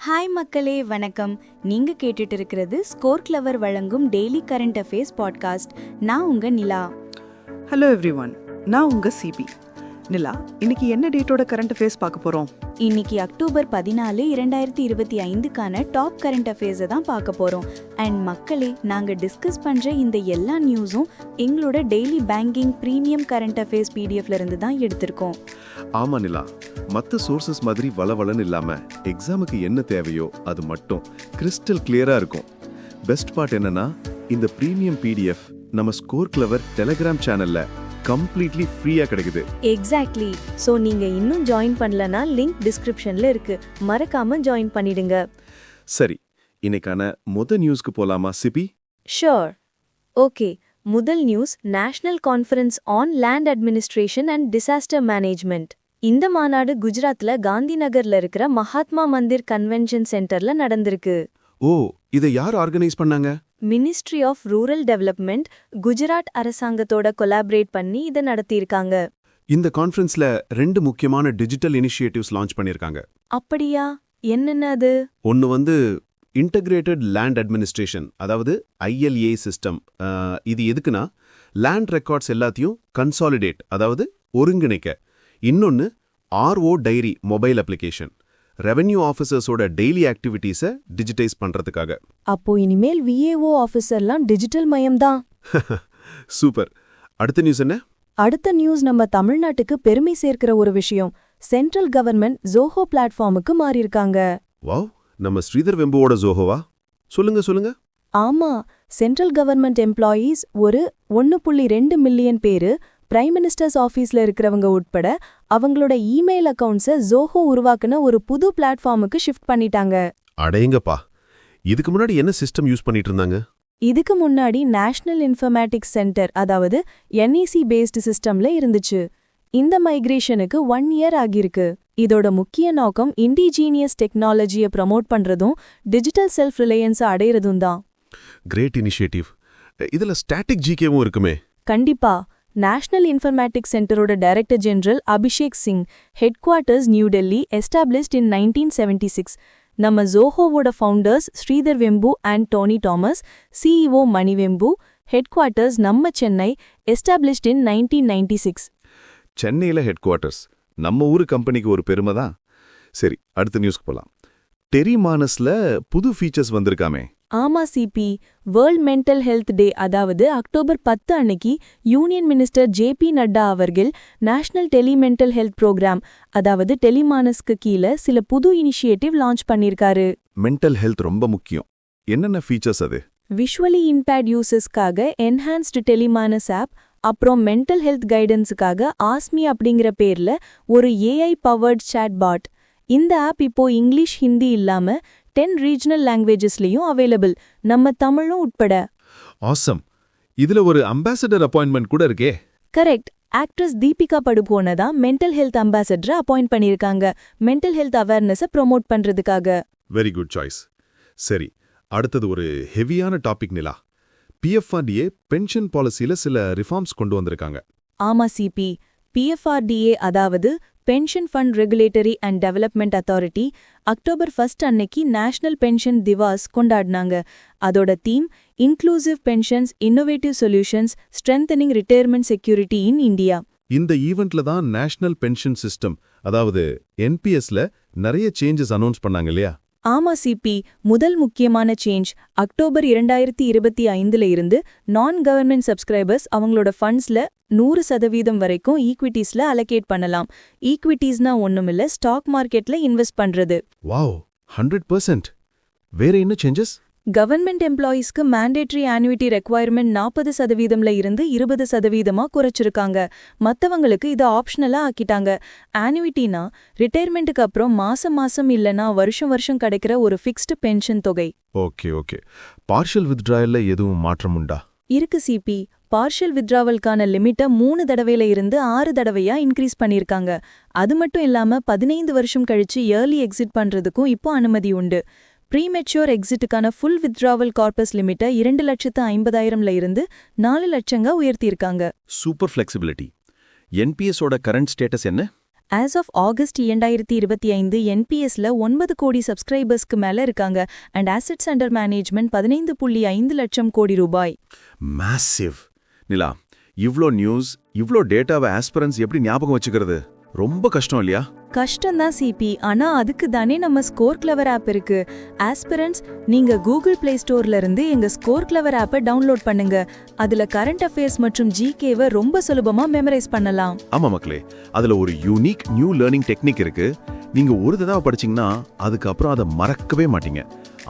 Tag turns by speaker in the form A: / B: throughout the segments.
A: Hi மக்களே, வணக்கம். நீங்க கேட்டுட்டு இருக்கிறது ஸ்கோர் கிளவர் வழங்கும் டெய்லி கரண்ட் அஃபேர்ஸ் பாட்காஸ்ட். நான் உங்க நிலா.
B: ஹலோ எவ்ரிவன், நான் உங்க சிபி. நிலா, இன்னைக்கு என்ன டேட்டோட கரண்ட் அஃபேர்ஸ் பார்க்க போறோம்?
A: இன்னைக்கு அக்டோபர் 14, 2025க்கான டாப் கரண்ட் அஃபேர்ஸை தான் பார்க்க போறோம். அண்ட் மக்களே, நாங்க டிஸ்கஸ் பண்ற இந்த எல்லா நியூஸும் எங்களோட daily banking premium current affairs பிடிஎஃப்ல இருந்து தான் எடுத்திருக்கோம்.
C: ஆமா நிலா, மற்ற சோர்சஸ் மாதிரி வளவளன்னு இல்லாம எக்ஸாமுக்கு என்ன தேவையோ அது மட்டும் கிறிஸ்டல் கிளியரா இருக்கும். பெஸ்ட் பார்ட் என்னன்னா, இந்த பிரீமியம் பிடிஎஃப் நம்ம ஸ்கோர் கிளவர் டெலிகிராம் சேனல்ல கம்ப்ளீட்லி ஃப்ரீயா கிடைக்குது.
D: எக்ஸாக்ட்லி. ஸோ நீங்க இன்னும் ஜாயின் பண்ணலனா லிங்க் டிஸ்கிரிப்ஷன்ல இருக்கு, மறக்காம ஜாயின் பண்ணிடுங்க.
C: சரி, இன்னைக்கான நியூஸ்க்கு போலாமா சிபி?
D: ஷூர். ஓகே, முதல் news national conference on land administration and disaster management. இந்த மாநாடு குஜராத்ல காந்தி நகர்ல இருக்கிற மகாத்மா மந்திர் கன்வென்ஷன் சென்டர்ல நடந்திருக்கு.
C: ஓ, இதை யார் ஆர்கனைஸ் பண்ணாங்க?
D: Ministry of rural development Gujarat அரசாங்கத்தோட கொலாபரேட் பண்ணி இதை நடத்தியிருக்காங்க.
E: இந்த கான்ஃபரன்ஸ்ல 2 முக்கியமான டிஜிட்டல் இனிஷியேட்டிவ்ஸ் லான்ச் பண்ணிருக்காங்க.
D: அப்படியா? என்னென்ன அது?
E: ஒன்னு இன்டகிரேட்டட் லேண்ட் அட்மினிஸ்ட்ரேஷன், அதாவது ILA சிஸ்டம். இது எதுக்குன்னா லேண்ட் ரெக்கார்ட்ஸ் எல்லாத்தையும் கன்சாலிடேட், அதாவது ஒருங்கிணைக்க. இன்னொன்னு RO diary mobile application, revenue ஆஃபீஸர்ஸோட டெய்லி ஆக்டிவிட்டீஸை டிஜிட்டைஸ் பண்றதுக்காக.
D: அப்போ இனிமேல் VAO ஆஃபீஸர்லாம் டிஜிட்டல் மயம்தான்.
E: சூப்பர். அடுத்த நியூஸ் என்ன?
D: அடுத்த நியூஸ் நம்ம தமிழ்நாட்டுக்கு பெருமை சேர்க்கிற ஒரு விஷயம். சென்ட்ரல் கவர்மெண்ட் ஜோஹோ பிளாட்ஃபார்முக்கு மாறியிருக்காங்க.
E: வாவ், நம்ம ஸ்ரீதர் வெம்புவோட ஜோஹோவா? சொல்லுங்க.
D: ஆமா, சென்ட்ரல் கவர்மெண்ட் எம்ப்ளாயீஸ் ஒரு 1.2 மில்லியன் பேரு, பிரைம் மினிஸ்டர்ஸ் ஆஃபீஸ்ல இருக்கிறவங்க உட்பட அவங்களோட இமெயில் அக்கவுண்ட்ஸை ஜோஹோ உருவாக்குன ஒரு புது பிளாட்ஃபார்முக்கு ஷிஃப்ட் பண்ணிட்டாங்க.
E: அடேங்கப்பா, இதுக்கு முன்னாடி என்ன சிஸ்டம் யூஸ் பண்ணிட்டு இருந்தாங்க?
D: இதுக்கு முன்னாடி நேஷனல் இன்ஃபர்மேட்டிக்ஸ் சென்டர், அதாவது NEC பேஸ்டு சிஸ்டம்ல இருந்துச்சு. இந்த மைக்ரேஷனுக்கு 1 இயர் ஆகியிருக்கு. இதோட முக்கிய நோக்கம் இண்டிஜீனியஸ் டெக்னாலஜியை ப்ரமோட் பண்றதும் டிஜிட்டல் செல்ஃப் ரிலையன்ஸை அடையிறதும் தான்.
E: Great initiative. இதுல ஸ்டாட்டிக் ஜிகேவும் இருக்குமே?
D: கண்டிப்பா. நேஷனல் இன்ஃபர்மேட்டிக்ஸ் சென்டரோட director general Abhishek Singh, headquarters New Delhi, established in 1976. நம்ம ஜோஹோவோட founders Sridhar Vembu and Tony Thomas, CEO Mani Vembu, headquarters நம்ம சென்னை, எஸ்டாப்ளிஷ்ட் இன் 1996.
C: சென்னையில ஹெட் குவார்ட்டர்ஸ், நம்ம ஊரு கம்பெனிக்கு ஒரு பெருமை தான். சரி, அடுத்த நியூஸ்க்கு போலாம். டெரிமானஸ்ல புது ஃபீச்சர்ஸ் வந்திருக்காமே?
D: ஆமா சிபி, வேர்ல்ட் மென்டல் ஹெல்த் டே, அதாவது அக்டோபர் 10 அன்னைக்கு யூனியன் மினிஸ்டர் JP நட்டா அவர்கள் நேஷனல் டெலிமென்டல் ஹெல்த் ப்ரோக்ராம், அதாவது டெலிமானஸ்க்கு கீழே சில புது இனிஷியேட்டிவ் லான்ச் பண்ணிருக்காரு.
C: மென்டல் ஹெல்த் ரொம்ப முக்கியம். என்னென்ன ஃபீச்சர்ஸ் அது?
D: விஷுவலி இம்பேர்ட் யூசர்ஸ்க்காக என்ஹான்ஸ்டு டெலிமானஸ் ஆப், அப்புறம் மென்டல் ஹெல்த் கைடன்ஸுக்காக ஆஸ்மி அப்படிங்கிற பேர்ல ஒரு AI பவர்ட் சேட் பாட். இந்த ஆப் இப்போ இங்கிலீஷ், ஹிந்தி இல்லாம 10 ரீஜனல் லாங்குவேஜஸ்லயும் அவைலபிள், நம்ம தமிழும் உட்பட.
E: ஆசம். இதுல ஒரு அம்பாசடர் அப்பாயின்மெண்ட் கூட இருக்கே?
D: கரெக்ட். ஆக்ட்ரஸ் தீபிகா படுகோனை தான் மென்டல் ஹெல்த் அம்பாசடரை அப்பாயிண்ட் பண்ணியிருக்காங்க, மென்டல் ஹெல்த் அவேர்னஸை ப்ரொமோட் பண்றதுக்காக.
E: Very good choice. சரி, அடுத்தது ஒரு ஹெவியான டாபிக் நிலா. PFRDA பென்ஷன் பாலிசியில சில ரிஃபார்ம்ஸ் கொண்டு வந்திருக்காங்க.
D: ஆமா சிபி, PFRDA அதாவது pension fund regulatory and development authority October 1 அன்னைக்கு நேஷனல் பென்ஷன் திவாஸ் கொண்டாடினாங்க. அதோட theme inclusive pensions, innovative solutions, strengthening retirement security in India.
E: இந்த ஈவெண்ட்ல தான் நேஷனல் பென்ஷன் சிஸ்டம், அதாவது NPSல நிறைய சேஞ்சஸ் அனௌன்ஸ் பண்ணாங்க இல்லையா?
D: ஆமா சிபி, முதல் முக்கியமான சேஞ்ச், அக்டோபர் 2025ல இருந்து நான் கவர்மெண்ட் சப்ஸ்கிரைபர்ஸ் அவங்களோட ஃபண்ட்ஸ்ல 100% வரைக்கும் ஈக்விட்டிஸ்ல அலோகேட் பண்ணலாம். ஈக்விட்டிஸ்னா ஒண்ணுமில்ல, ஸ்டாக் மார்க்கெட்ல இன்வெஸ்ட் பண்றது.
E: வாவ், 100%. வேற என்ன சேஞ்சஸ்?
D: கவர்மெண்ட் எம்ப்ளாயீஸ்க்கு மேண்டேட்டரி ஆனுவிட்டி ரெக்வயர்மெண்ட் 40%ல இருந்து 20%-ஆ குறைச்சிருக்காங்க. மத்தவங்களுக்கு இதை ஆப்ஷனலா ஆக்கிட்டாங்க. ஆனுவிட்டினா ரிட்டையர்மெண்ட்டுக்கு அப்புறம் மாசம் இல்லனா வருஷம் கிடைக்கிற ஒரு ஃபிக்ஸ்டு பென்ஷன் தொகை.
E: ஓகே. பார்ஷியல் வித்ட்ராயல்ல எதுவும் மாற்றம் உண்டா?
D: இருக்கு சிபி. பார்ஷியல் வித்ட்ராவல்கான லிமிட்டை 3 தடவையில இருந்து 6 தடவையா இன்க்ரீஸ் பண்ணியிருக்காங்க. அது மட்டும் இல்லாம 15 வருஷம் கழிச்சு இயர்லி எக்ஸிட் பண்றதுக்கும் இப்போ அனுமதி உண்டு. ப்ரீமெச்சூர் எக்ஸிட்டுக்கான ஃபுல் வித்ட்ராவல் கார்பஸ் லிமிட்டை 2,50,000ல இருந்து 4 லட்சங்க உயர்த்தியிருக்காங்க.
C: Super flexibility. NPSஓட கரண்ட் ஸ்டேட்டஸ் என்ன?
D: ஆஸ் ஆஃப் ஆகஸ்ட் 2025 என்பிஎஸ்ல 9 கோடி சப்ஸ்கிரைபர்ஸ்க்கு மேல இருக்காங்க அண்ட் அசெட்ஸ் அண்டர் மேனேஜ்மெண்ட் 15.5 லட்சம் கோடி ரூபாய்.
C: மேசிவ். நிலா, இவ்ளோ நியூஸ், இவ்ளோ டேட்டாவை ஆஸ்பிரன்ஸ் எப்படி ஞாபகம் வச்சுக்கிறது? ரொம்ப கஷ்டம் இல்லையா?
D: கஷ்டம்தான் சிபி, ஆனா அதுக்கு தானே நம்ம ஸ்கோர் கிளவர் ஆப் இருக்கு. ஆஸ்பிரன்ட்ஸ், நீங்க கூகுள் பிளே ஸ்டோர்ல இருந்து எங்க ஸ்கோர் கிளவர் ஆப்பை டவுன்லோட் பண்ணுங்க. அதுல கரண்ட் அஃபேர்ஸ் மற்றும் ஜிகேவை ரொம்ப சுலபமா மெமரைஸ் பண்ணலாம்.
C: ஆமா மக்களே, அதுல ஒரு யூனிக் நியூ லேர்னிங் டெக்னிக் இருக்கு. நீங்க ஒரு தடவை படிச்சீங்கன்னா அதுக்கப்புறம் அதை மறக்கவே மாட்டீங்க.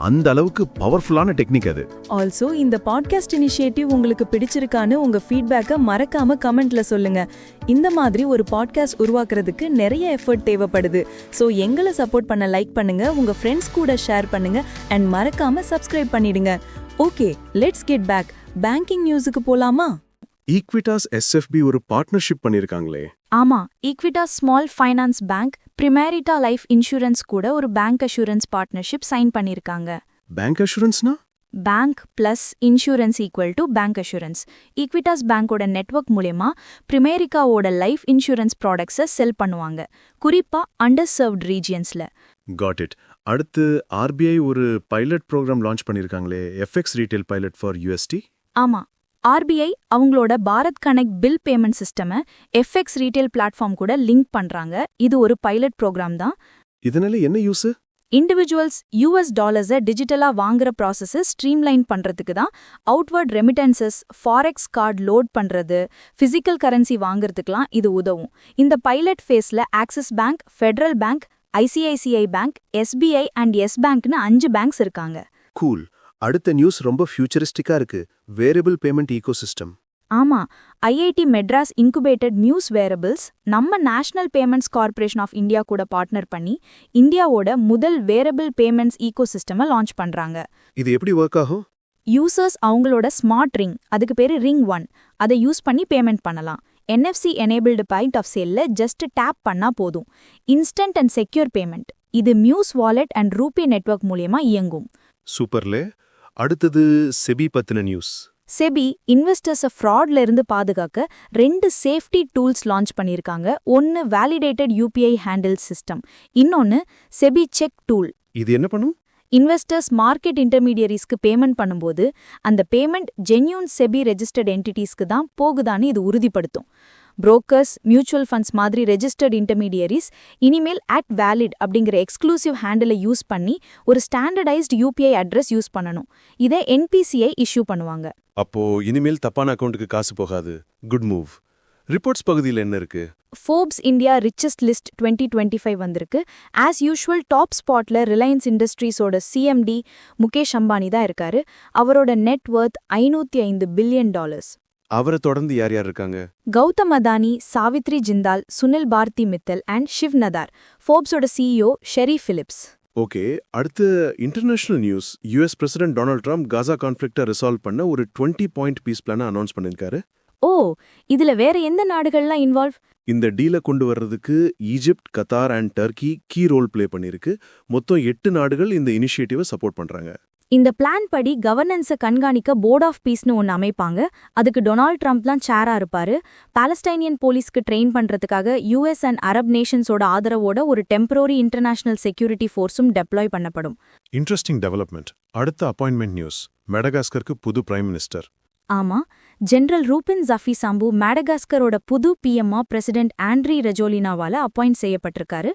C: அந்த அளவுக்கு பவர்ஃபுல்லான டெக்னிக் அது.
D: ஆல்சோ இந்த பாட்காஸ்ட் இனிஷியேட்டிவ் உங்களுக்கு பிடிச்சிருக்கான்னு உங்க ஃபீட்பேக்கை மறக்காம கமெண்ட்ல சொல்லுங்க. இந்த மாதிரி ஒரு பாட்காஸ்ட் உருவாக்குறதுக்கு நிறைய எஃபர்ட் தேவைப்படுது. ஸோ எங்களை சப்போர்ட் பண்ண லைக் பண்ணுங்க, உங்க ஃப்ரெண்ட்ஸ் கூட ஷேர் பண்ணுங்க அண்ட் மறக்காம சப்ஸ்கிரைப் பண்ணிடுங்க. Okay, let's get back. Banking நியூஸுக்கு போலாமா?
C: ஈக்விட்டாஸ் எஸ்எஃப்பி ஒரு பார்ட்னர்ஷிப் பண்ணிருக்காங்களே.
A: ஆமா, Equitas small finance bank, Pramerica life insurance கூட ஒரு பேங்க் அஷூரன்ஸ் பார்ட்னர்ஷிப் சைன் பண்ணிருக்காங்க.
C: பேங்க் அஷூரன்ஸ்னா?
A: Bank plus insurance equal to bank assurance. Equitas பேங்கோட நெட்வொர்க் மூலமா பிரிமேரிக்காவோட லைஃப் இன்சூரன்ஸ் ப்ராடக்ட்ஸை செல் பண்ணுவாங்க, குறிப்பா அண்டர் சர்வ்ட் ரீஜியன்ஸ்ல.
C: Got it. அடுத்து ஆர்பிஐ ஒரு பைலட் ப்ரோக்ராம் லான்ச் பண்ணிருக்காங்களே, FX retail pilot for USD.
A: ஆமா, ஆர்பிஐ அவங்களோட பாரத் கனெக்ட் பில் பேமெண்ட் சிஸ்டமை எஃப்எக்ஸ் ரீட்டைல் பிளாட்ஃபார்ம் கூட லிங்க் பண்றாங்க. இது ஒரு பைலட் ப்ரோக்ராம் தான்.
C: இதனால என்ன யூஸ்?
A: இண்டிவிஜுவல்ஸ் யூஎஸ் டாலர்ஸை டிஜிட்டலா வாங்குற ப்ராசஸை ஸ்ட்ரீம்லைன் பண்றதுக்கு தான். Outward remittances, forex card load பண்றது, பிசிக்கல் கரன்சி வாங்குறதுக்கெல்லாம் இது உதவும். இந்த பைலட் ஃபேஸ்ல Axis bank, Federal bank, ICICI bank, SBI and Yes பேங்க்னு 5 பேங்க்ஸ் இருக்காங்க.
C: கூல். அடுத்த நியூஸ் ரொம்ப ஃபியூச்சரிஸ்டிக்கா இருக்கு. Wearable payment ecosystem.
A: ஆமா, IIT Madras incubated Muse wearables நம்ம national payments corporation of India கூட பார்ட்னர் பண்ணி இந்தியாவோட முதல் வேரபிள் பேமெண்ட்ஸ் ஈகோசிஸ்டமை லான்ச் பண்றாங்க.
C: இது எப்படி ஒர்க் ஆகும்?
A: யூசர்ஸ் அவங்களோட ஸ்மார்ட் ரிங், அதுக்கு பேரு ரிங் 1, அதை யூஸ் பண்ணி பேமெண்ட் பண்ணலாம். NFC எனேபிள்டு பாயிண்ட் ஆஃப் சேல்ல ஜஸ்ட் டேப் பண்ணா போதும். Instant and secure payment. இது Muse wallet and RuPay network மூலமா இயங்கும்.
C: சூப்பர்லே. அடுத்தது செபி பத்தின நியூஸ்.
A: செபி இன்வெஸ்டர்ஸை ஃப்ராட்ல இருந்து பாதுகாக்க 2 சேஃப்டி டூல்ஸ் லான்ச் பண்ணியிருக்காங்க. ஒன்னு வேலிடேட்டட் யூபிஐ ஹேண்டில் சிஸ்டம், இன்னொன்னு செபி செக் டூல்.
C: இது என்ன பண்ணும்?
A: இன்வெஸ்டர்ஸ் மார்க்கெட் இன்டர்மீடியரிஸ்க்கு பேமெண்ட் பண்ணும்போது அந்த பேமெண்ட் ஜென்யூன் செபி ரெஜிஸ்டர்ட் என்டிட்டிஸ்க்கு தான் போகுதான்னு இது உறுதிப்படுத்தும். புரோக்கர்ஸ், மியூச்சுவல் ஃபண்ட்ஸ் மாதிரி ரெஜிஸ்டர்ட் இன்டர்மீடியரிஸ் இனிமேல் @valid அப்படிங்கிற எக்ஸ்க்ளூசிவ் ஹேண்டிலை யூஸ் பண்ணி ஒரு ஸ்டாண்டர்டைஸ்டு யூபிஐ அட்ரஸ் யூஸ் பண்ணணும். இதை என்பிசிஐ இஷ்யூ பண்ணுவாங்க.
C: அப்போ இனிமேல் தப்பான அக்கவுண்ட்டுக்கு காசு போகாது. Good move. ரிப்போர்ட்ஸ் பகுதியில் என்ன இருக்கு?
A: ஃபோர்ப்ஸ் இந்தியா ரிச்சஸ்ட் லிஸ்ட் 2025 வந்திருக்கு. ஆஸ் யூஷுவல் டாப் ஸ்பாட்ல ரிலையன்ஸ் இண்டஸ்ட்ரீஸோட சிஎம்டி முகேஷ் அம்பானி தான் இருக்காரு. அவரோட நெட் வர்த் $505 பில்லியன்.
C: அவரை தொடர்ந்து யார் யார் இருக்காங்க?
A: கௌதம் அதானி, சாவித்ரி ஜிந்தால், சுனில் பாரதி மித்தல் அண்ட் ஷிவ் நதார். ஃபோர்ப்ஸோட சிஇஓ ஷெரி பிலிப்ஸ்.
C: ஓகே, அடுத்து international news. US president Donald Trump Gaza கான்ஃப்ளிக்ட்டை ரிசால்வ் பண்ண ஒரு 20 பாயிண்ட் பீஸ் பிளானை அனௌன்ஸ் பண்ணிருக்காரு.
A: ஓ, இதுல வேற எந்த நாடுகள்லாம் இன்வால்வ்?
C: இந்த டீலை கொண்டு வர்றதுக்கு Egypt, Qatar and Turkey key role play பண்ணிருக்கு. மொத்தம் 8 நாடுகள் இந்த இனிஷியேட்டிவை சப்போர்ட் பண்றாங்க.
A: இந்த பிளான் படி கவர்னன்ஸை கண்காணிக்க போர்ட் ஆஃப் பீஸ்னு ஒன்று அமைப்பாங்க. அதுக்கு டொனால்ட் ட்ரம்ப் தான் சேரா இருப்பாரு. பாலஸ்டைனியன் போலீஸ்க்கு ட்ரெயின் பண்றதுக்காக யூஎஸ் அண்ட் அரப் நேஷன்ஸோட ஆதரவோட ஒரு டெம்பரரி இன்டர்நேஷனல் செக்யூரிட்டி ஃபோர்ஸும் டெப்ளாய் பண்ணப்படும்.
C: Interesting development. அடுத்த அப்பாயின்மெண்ட் நியூஸ். மெடகாஸ்கருக்கு புது பிரைம் மினிஸ்டர்.
A: ஆமா, ஜெனரல் ரூபின் ஜஃபி சாம்பு மேடகாஸ்கரோட புது பிஎம்ஆ பிரசிடென்ட் ஆண்ட்ரி ரெஜோலினாவால அப்பாயிண்ட் செய்யப்பட்டிருக்காரு.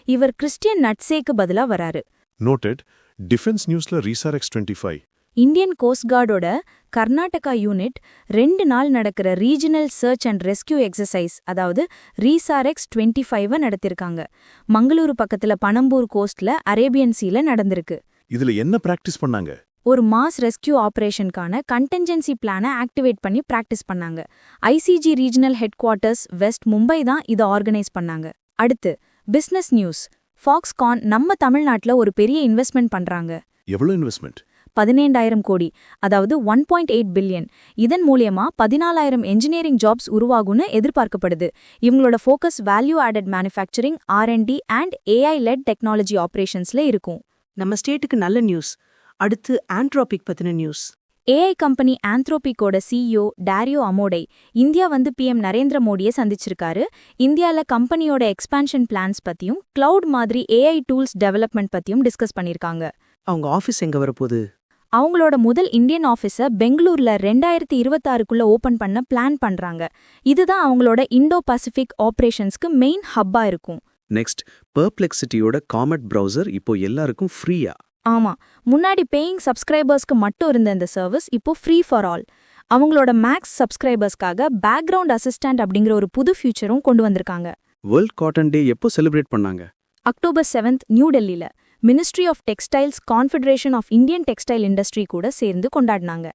A: இவர் கிறிஸ்டியன் நட்சேக்கு பதிலா வராரு.
C: நோட்டட். டிஃபென்ஸ் நியூஸ்ல ரீசாரெக்ஸ் 25.
A: இந்தியன் கோஸ்ட் கார்டோட கர்நாடகா யூனிட் 2 நாள் நடக்கிற regional search and rescue exercise, அதாவது ரீசாரெக்ஸ் 25 நடத்திருக்காங்க. மங்களூரு பக்கத்துல பனம்பூர் கோஸ்ட்ல அரேபியன் சீல நடந்திருக்கு.
C: இதுல என்ன பிராக்டிஸ் பண்ணாங்க?
A: ஒரு மாஸ் ரெஸ்கியூ ஆபரேஷனுக்கான கண்டென்ஜென்சி பிளானை ஆக்டிவேட் பண்ணி பிராக்டிஸ் பண்ணாங்க. ICG regional head quarters west Mumbai தான் இதை ஆர்கனைஸ் பண்ணாங்க. அடுத்து பிசினஸ் நியூஸ். ஃபாக்ஸ்கான் நம்ம தமிழ்நாட்டுல ஒரு பெரிய இன்வெஸ்ட்மெண்ட் பண்றாங்க.
C: எவ்வளவு இன்வெஸ்ட்மெண்ட்?
A: 17,000 கோடி, அதாவது 1.8 பில்லியன். இதன் மூலியமா 14,000 என்ஜினியரிங் ஜாப்ஸ் உருவாகும்னு எதிர்பார்க்கப்படுது. இவங்களோட focus value added manufacturing, R&D and AI led technology ஆபரேஷன்ஸ்ல இருக்கும்.
B: நம்ம ஸ்டேட்டுக்கு நல்ல நியூஸ். அடுத்து ஆண்ட்ரோபிக் பத்தின நியூஸ்.
A: ஏஐ கம்பெனி ஆந்த்ரோபிக்கோட சிஇஓ டாரியோ அமோடை இந்தியா வந்து பிஎம் நரேந்திர மோடியை சந்திச்சிருக்காரு. இந்தியால கம்பெனியோட எக்ஸ்பான்ஷன் பிளான்ஸ் பத்தியும் கிளவுட் மாதிரி ஏஐ டூல்ஸ் டெவலப்மெண்ட் பத்தியும் டிஸ்கஸ் பண்ணிருக்காங்க.
B: அவங்க ஆஃபீஸ் எங்க வரப்போகுது?
A: அவங்களோட முதல் இந்தியன் ஆஃபீஸை பெங்களூர்ல 2026க்குள்ள ஓபன் பண்ண பிளான் பண்றாங்க. இதுதான் அவங்களோட இண்டோ பசிபிக் ஆபரேஷன்ஸ்க்கு மெயின் ஹப்பா இருக்கும்.
F: நெக்ஸ்ட், பெர்ப்ளெக்சிட்டியோட காமெட் பிரவுசர் இப்போ எல்லாருக்கும் ஃப்ரீயா?
A: ஆமா, முன்னாடி பேயிங் சப்ஸ்கிரைபர்ஸ்க்கு மட்டும் இருந்த இந்த சர்வீஸ் இப்போ ஃப்ரீ ஃபார் ஆல். அவங்களோட மேக்ஸ் சப்ஸ்கிரைபர்ஸ்க்காக பேக்ரவுண்ட் அசிஸ்டன்ட் அப்படிங்கிற ஒரு புது ஃபியூச்சரும் கொண்டு வந்திருக்காங்க.
F: வேர்ல்ட் காட்டன் டே எப்போ செலிப்ரேட் பண்ணாங்க?
A: அக்டோபர் 7 நியூ டெல்லியில ministry of textiles, confederation of Indian textile industry கூட சேர்ந்து கொண்டாடினாங்க.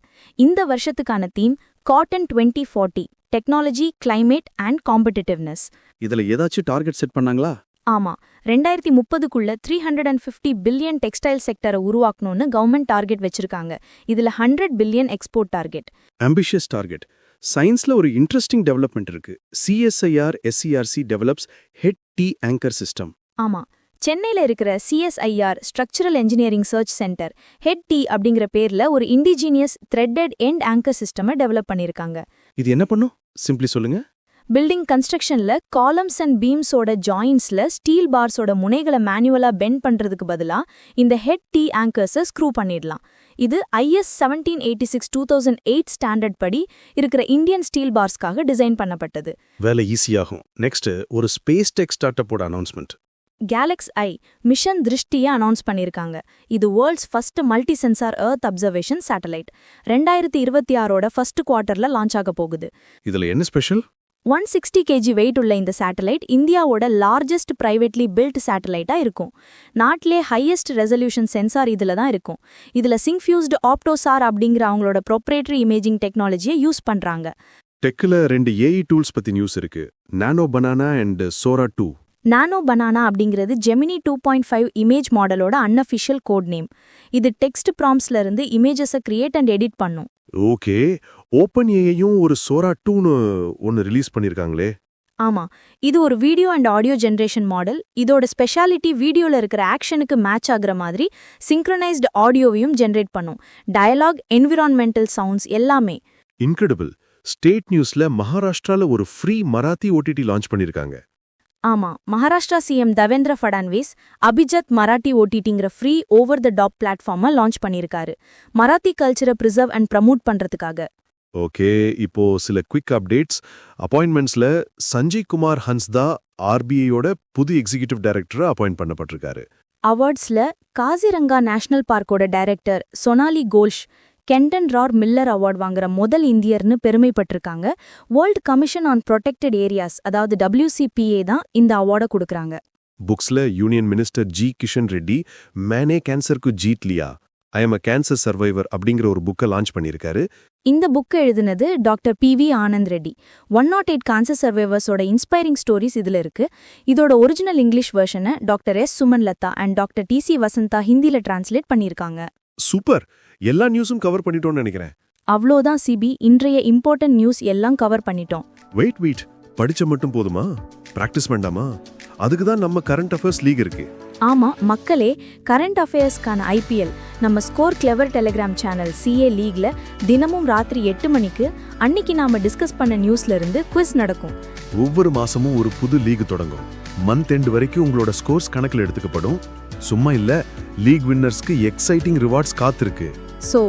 A: இந்த வருஷத்துக்கான theme cotton 2040 technology, climate and competitiveness.
F: இதுல ஏதாச்சும் டார்கெட் செட் பண்ணாங்களா?
A: ஆமா, 2030க்குள்ள 350 பில்லியன் டெக்ஸ்டைல் செக்டரை உருவாக்கணும்னு கவர்மெண்ட் டார்கெட் வச்சிருக்காங்க. இதுல 100 billion export target.
F: Ambitious target. சயின்ஸ்ல ஒரு இன்ட்ரெஸ்டிங் டெவலப்மெண்ட் இருக்கு. CSIR SCRC develops headed anchor system.
A: ஆமா, சென்னையில இருக்கிற CSIR structural engineering research centre head D அப்படிங்கிற பேர்ல ஒரு இண்டிஜீனியஸ் த்ரெட்டட் எண்ட் ஆங்கர் சிஸ்டமை டெவலப் பண்ணிருக்காங்க.
F: இது என்ன பண்ணும்? சிம்பிளி சொல்லுங்க.
A: பில்டிங் கன்ஸ்ட்ரக்ஷன்ல காலம்ஸ் அண்ட் பீம்ஸோட ஜாயின்ஸ்ல ஸ்டீல் பார்ஸோட முனைகளை மேனுவலா பெண்ட் பண்றதுக்கு பதிலா இந்த ஹெட் டி ஆங்கர்ஸை ஸ்க்ரூ பண்ணிடலாம். இது IS 1786-2008 ஸ்டாண்டர்ட் படி இருக்கிற இந்தியன் ஸ்டீல் பார்ஸ்க்காக டிசைன் பண்ணப்பட்டது.
E: வேலை ஈஸியாகும். நெக்ஸ்ட், ஒரு ஸ்பேஸ் டெக் ஸ்டார்ட்டப்போட அனௌன்ஸ்மெண்ட்.
A: கேலக்ஸ் ஐ மிஷன் திருஷ்டியை அனௌன்ஸ் பண்ணிருக்காங்க. இது world's first multi sensor earth observation satellite. 2026ஓட ஃபர்ஸ்ட் குவார்ட்டர்ல லான்ச் ஆக போகுது.
E: இதுல என்ன ஸ்பெஷல்?
A: 160 kg வெயிட் உள்ள இந்த சேட்டலைட் இந்தியாவோட லார்ஜஸ்ட் பிரைவேட்லி பில்ட் சேட்டலைட்டா இருக்கும். நாட்டிலே ஹையஸ்ட் ரெசல்யூஷன் சென்சார் இதுல தான் இருக்கும். இதுல சிங்ஃபியூஸ்டு ஆப்டோசார் அப்படிங்கிற அவங்களோட ப்ரொப்ரேட்டரி இமேஜிங் டெக்னாலஜியை யூஸ் பண்றாங்க.
E: டெக்ல 2 AI டூல்ஸ் பத்தி நியூஸ் இருக்கு. Nano banana and Sora 2.
A: Nano banana அப்படிங்கிறது ஜெமினி 2.5 இமேஜ் மாடலோட அன்அஃபிஷியல் கோட் நேம். இது டெக்ஸ்ட் ப்ராம்ப்ஸ்ல இருந்து இமேஜஸை கிரியேட் அண்ட் எடிட் பண்ணும்.
E: ஓகே, ஓப்பன் ஏஐயும் ஒரு சோரா 2ன்னு ஒன்னு ரிலீஸ் பண்ணிருக்காங்களே.
A: ஆமா, இது ஒரு video and audio generation model. இதோட ஸ்பெஷாலிட்டி வீடியோல இருக்கிற ஆக்ஷனுக்கு மேட்ச் ஆகுற மாதிரி சிங்க்ரனைஸ்டு ஆடியோவையும் ஜெனரேட் பண்ணும். டயலாக், என்விரான்மெண்டல் சவுண்ட்ஸ் எல்லாமே.
E: இன்கிரெடிபிள். ஸ்டேட் நியூஸ்ல மகாராஷ்டிரால ஒரு ஃப்ரீ மராத்தி OTT லான்ச் பண்ணிருக்காங்க.
A: ஆமா, மகாராஷ்டிரா சிஎம் தேவேந்திர ஃபட்னாவிஸ் அபிஜத் மராட்டி ஓடிடிங்கிற ஃப்ரீ ஓவர் த டாப் பிளாட்ஃபார்மை லான்ச் பண்ணியிருக்காரு. மராத்தி கல்ச்சரை ப்ரிசர்வ் அண்ட் ப்ரமோட் பண்றதுக்காக.
E: ஓகே, இப்போ சில குவிக் அப்டேட்ஸ். அப்பாயின்மெண்ட்ஸ்ல சஞ்சய் குமார் ஹன்ஸ்தா RBIயோட புது எக்ஸிகியூட்டிவ் டைரக்டரா அப்பாயிண்ட் பண்ணப்பட்டிருக்காரு.
A: அவார்ட்ஸ்ல காசிரங்கா நேஷனல் பார்க்கோட டைரக்டர் சொனாலி கோல்ஷ் கென்டன் ரார் மில்லர் அவார்ட் வாங்குற முதல் இந்தியர்னு பெருமைப்பட்டிருக்காங்க. World commission on protected areas, அதாவது WCPA தான் இந்த அவார்டை கொடுக்கறாங்க.
E: புக்ஸ்ல union minister G. Kishan Reddy Maine கேன்சருக்கு Jeet Liya, I am a cancer survivor அப்படிங்கிற ஒரு புக்கை லான்ச் பண்ணியிருக்காரு.
A: இந்த புக் எழுதுனது doctor PV Anand Reddy. 108 cancer சர்வைவர்ஸோட இன்ஸ்பைரிங் ஸ்டோரிஸ் இதுல இருக்கு. இதோட ஒரிஜினல் இங்கிலீஷ் வெர்ஷனை doctor S. Suman Latha and doctor TC Vasantha ஹிந்தில டிரான்ஸ்லேட் பண்ணியிருக்காங்க.
E: சூப்பர், எல்லா நியூஸும் கவர் பண்ணிட்டோம்னு நினைக்கிறேன்.
A: அவ்வளோதான் சிபி, இன்றைய இம்பார்ட்டன்ட் நியூஸ் எல்லாம் கவர் பண்ணிட்டோம்.
C: வெயிட் படிச்ச மட்டும் போதுமா? பிராக்டிஸ் வேண்டாமா? அதுக்கு தான் நம்ம கரண்ட் அஃபேர்ஸ் லீக் இருக்கு.
A: ஆமா மக்களே, கரண்ட் அஃபேர்ஸ்க்கான IPL நம்ம score clever Telegram channel CA லீக்ல தினமும் ராத்திரி 8 மணிக்கு அன்னைக்கு நாம டிஸ்கஸ் பண்ண நியூஸ்ல இருந்து குவிஸ் நடக்கும்.
C: ஒவ்வொரு மாசமும் ஒரு புது லீக் தொடங்கும். மந்த் எண்ட் வரைக்கும் உங்களோட ஸ்கோர்ஸ் கணக்கில் எடுத்துக்கப்படும். சும்மா இல்ல, லீக் வின்னர்ஸ்க்கு எக்ஸைட்டிங் ரிவார்ட்ஸ் காத்திருக்கு.
A: ஸோ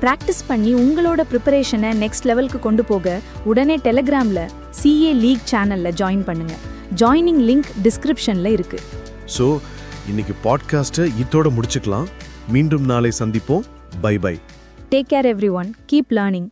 A: ப்ராக்டிஸ் பண்ணி உங்களோட ப்ரிப்பரேஷனை நெக்ஸ்ட் லெவலுக்கு கொண்டு போக உடனே டெலிகிராம்ல CA லீக் சேனல்ல ஜாயின் பண்ணுங்க. ஜாயினிங் லிங்க் டிஸ்கிரிப்ஷன்ல இருக்கு.
C: ஸோ இன்னைக்கு பாட்காஸ்ட்டை இதோட முடிச்சுக்கலாம். மீண்டும் நாளை சந்திப்போம். Bye.
A: Take care everyone. Keep learning.